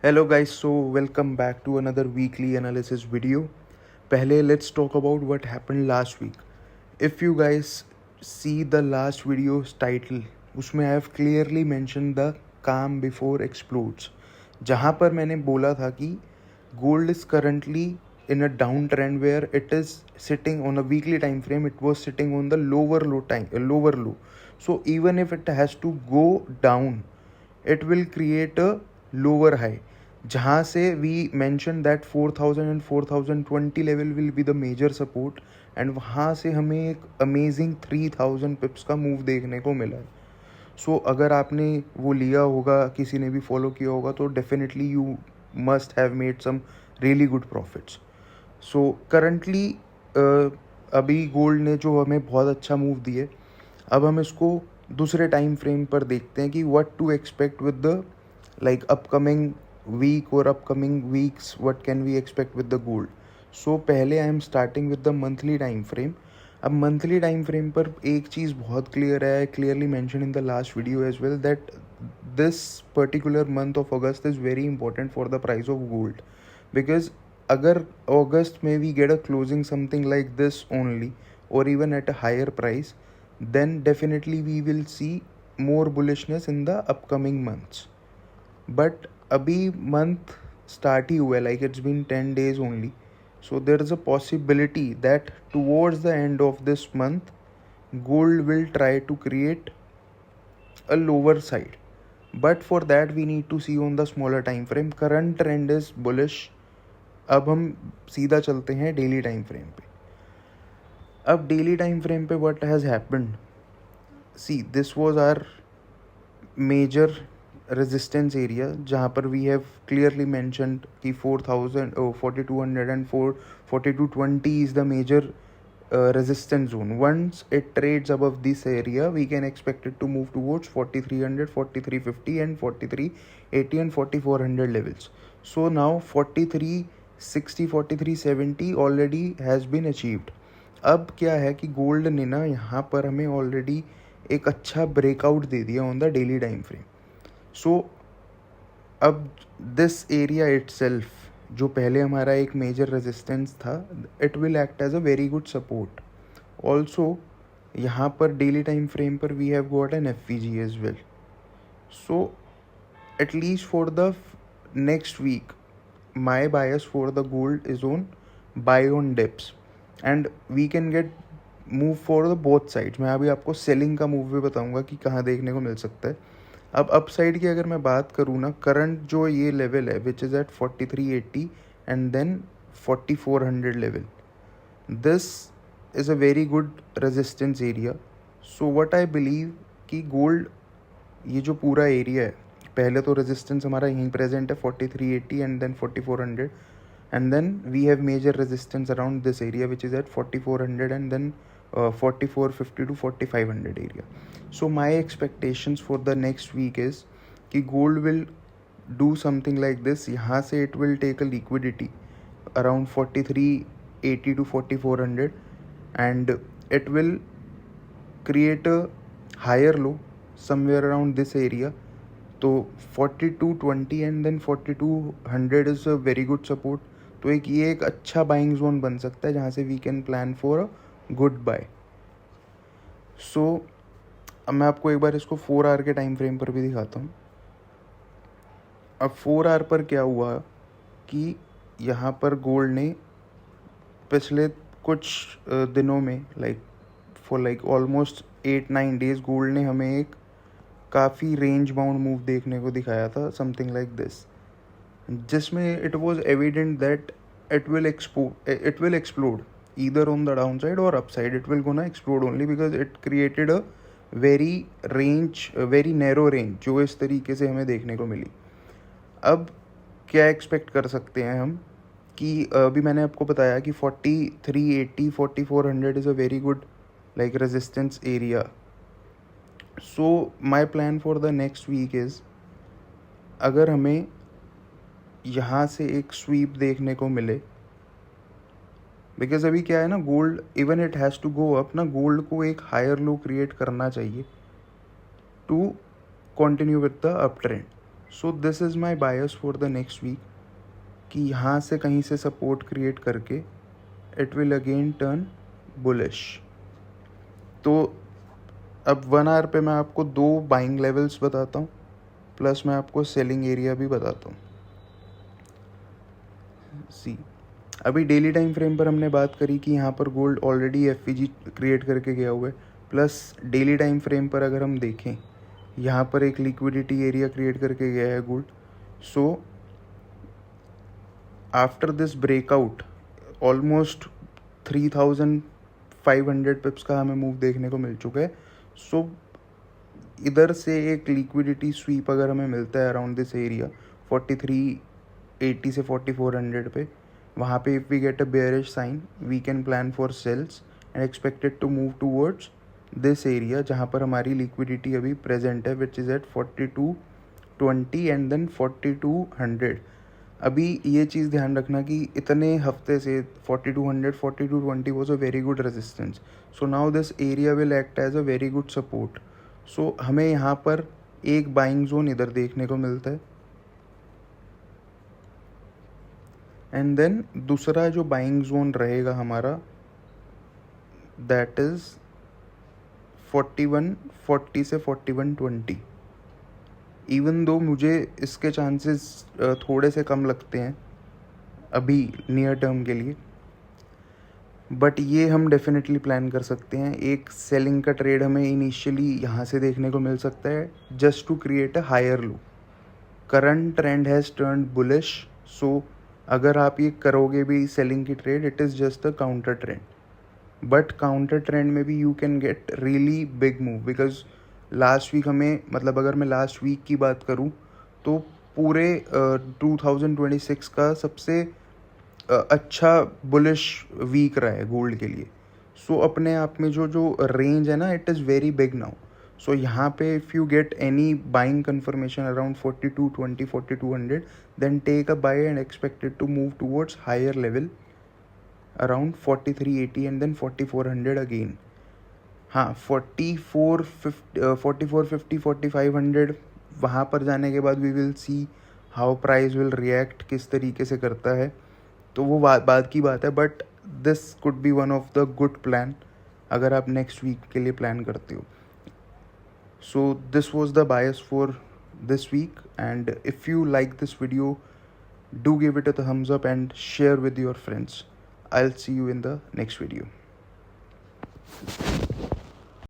Hello guys, so welcome back to another weekly analysis video. पहले let's talk about what happened last week. If you guys see the last video's title, उसमें I have clearly mentioned the calm before explodes. जहाँ पर मैंने बोला था कि gold is currently in a downtrend where it is sitting on a weekly time frame. It was sitting on the lower low. So even if it has to go down, it will create a lower high. जहाँ से we mention that 4000 and 4020 level will be the major support and वहाँ से हमें एक amazing 3000 पिप्स का move देखने को मिला है. सो अगर आपने वो लिया होगा, किसी ने भी फॉलो किया होगा, तो definitely you must have made some really good profits. So currently अभी गोल्ड ने जो हमें बहुत अच्छा मूव दिए, अब हम इसको दूसरे टाइम फ्रेम पर देखते हैं कि what to expect with the like upcoming week और upcoming weeks. What can we expect with the gold. So पहले I am starting with the monthly time frame. अब मंथली टाइम फ्रेम पर एक चीज़ बहुत क्लियर है, clearly mention in the last video as well, that this particular month of August is very important for the price of gold. Because अगर अगस्त में we get a closing something like this only और even at a higher price, then definitely we will see more bullishness in the upcoming months. But अभी month start ही हुआ है, like it's been 10 days only. So there is a possibility that towards the end of this month, gold will try to create a lower side. But for that we need to see on the smaller time frame. Current trend is bullish. अब हम सीधा चलते हैं daily time frame पे. अब daily time frame पे what has happened, see this was our major resistance area, जहाँ पर वी हैव क्लियरली मैंशनड कि 4000 4200 and 4220 is the major resistance zone. Once it trades above this area, we can expect it to move towards 4300, 4350 and 4380 and 4400 levels. So now 4360, 4370 already has been achieved. अब क्या है कि gold ने ना यहाँ पर हमें ऑलरेडी एक अच्छा ब्रेकआउट दे दिया on the daily time frame. So अब दिस एरिया इटसेल्फ, जो पहले हमारा एक मेजर रेजिस्टेंस था, it will act as a very good support. Also यहाँ पर डेली टाइम फ्रेम पर we have got an FVG as well. So at least for the next week my bias for the gold is on buy on dips and we can get move for the both sides. मैं अभी आपको selling का move भी बताऊंगा कि कहाँ देखने को मिल सकता है. अब अपसाइड की अगर मैं बात करूँ ना, करंट जो ये लेवल है which is at 4380 and then 4400 level, this is a very good resistance area. So what I believe कि गोल्ड ये जो पूरा एरिया है, पहले तो रेजिस्टेंस हमारा यहीं प्रेजेंट है 4380 and then 4400 and then we have major resistance around this area which is at 4400 and then 4450 to 4500 area. So my expectations for the next week is कि gold will do something like this. यहाँ से it will take a liquidity around 4380 to 4400 and it will create a higher low somewhere around this area. तो 4220 and then 4200 is a very good support. तो ये एक अच्छा buying zone बन सकता है जहाँ से we can plan for a good buy. So अब मैं आपको एक बार इसको 4 आवर के टाइम फ्रेम पर भी दिखाता हूँ. अब 4 आवर पर क्या हुआ कि यहाँ पर गोल्ड ने पिछले कुछ दिनों में लाइक ऑलमोस्ट 8-9 डेज गोल्ड ने हमें एक काफ़ी रेंज बाउंड मूव देखने को दिखाया था, समथिंग लाइक दिस, जिसमें it was evident that it will explode either on the downside or upside. It will gonna explode only because it created a very narrow range जो इस तरीके से हमें देखने को मिली. अब क्या एक्सपेक्ट कर सकते हैं हम कि अभी मैंने आपको बताया कि 4380 4400 is a very good like resistance area. So my plan for the next week is, अगर हमें यहाँ से एक स्वीप देखने को मिले, बिकॉज अभी क्या है ना, gold even it has to go up ना, गोल्ड को एक हायर लो क्रिएट करना चाहिए to continue with the up trend. So this is my bias for the next week कि यहाँ से कहीं से सपोर्ट क्रिएट करके it will again turn bullish. तो अब 1 आवर पे मैं आपको 2 बाइंग लेवल्स बताता हूँ, प्लस मैं आपको सेलिंग एरिया भी बताता हूँ। सी, अभी डेली टाइम फ्रेम पर हमने बात करी कि यहाँ पर गोल्ड ऑलरेडी एफवीजी क्रिएट करके गया हुआ है, प्लस डेली टाइम फ्रेम पर अगर हम देखें यहाँ पर एक लिक्विडिटी एरिया क्रिएट करके गया है gold. So after this breakout almost 3500 पिप्स का हमें मूव देखने को मिल चुका है। सो इधर से एक लिक्विडिटी स्वीप अगर हमें मिलता है अराउंड दिस एरिया 4380 से 4400 पे, वहाँ पे if we get a bearish sign we can plan for sales and expected to move towards this area जहाँ पर हमारी लिक्विडिटी अभी प्रेजेंट है, which is at 4220 and then 4200। अभी ये चीज़ ध्यान रखना कि इतने हफ्ते से 4200 4220 was a very good resistance. So now this area will act as a very good support. So हमें यहाँ पर एक बाइंग जोन इधर देखने को मिलता है, एंड देन दूसरा जो बाइंग जोन रहेगा हमारा दैट इज़ 4140 से 4120। इवन दो मुझे इसके चांसेस थोड़े से कम लगते हैं अभी नियर टर्म के लिए, बट ये हम डेफिनेटली प्लान कर सकते हैं। एक सेलिंग का ट्रेड हमें इनिशियली यहाँ से देखने को मिल सकता है just to create a higher low. Current trend has turned bullish, so अगर आप ये करोगे भी सेलिंग की trade, it is just a counter trend, but counter trend में भी you can get really big move. Because last week हमें, मतलब अगर मैं लास्ट वीक की बात करूँ तो पूरे 2026 का सबसे अच्छा बुलिश वीक रहा है गोल्ड के लिए। सो अपने आप में जो जो रेंज है ना, it is very big now. So यहाँ पे if you get any buying confirmation around 4220 4200 then take a buy and expected to move towards higher level around 4380 and then 4400 again. हाँ, 4450 4500 वहाँ पर जाने के बाद we will see how price will react, किस तरीके से करता है, तो वो बात की बात है। But this could be one of the good plan अगर आप नेक्स्ट वीक के लिए प्लान करते हो। So this was the bias for this week, and if you like this video do give it a thumbs up and share with your friends. I'll see you in the next video.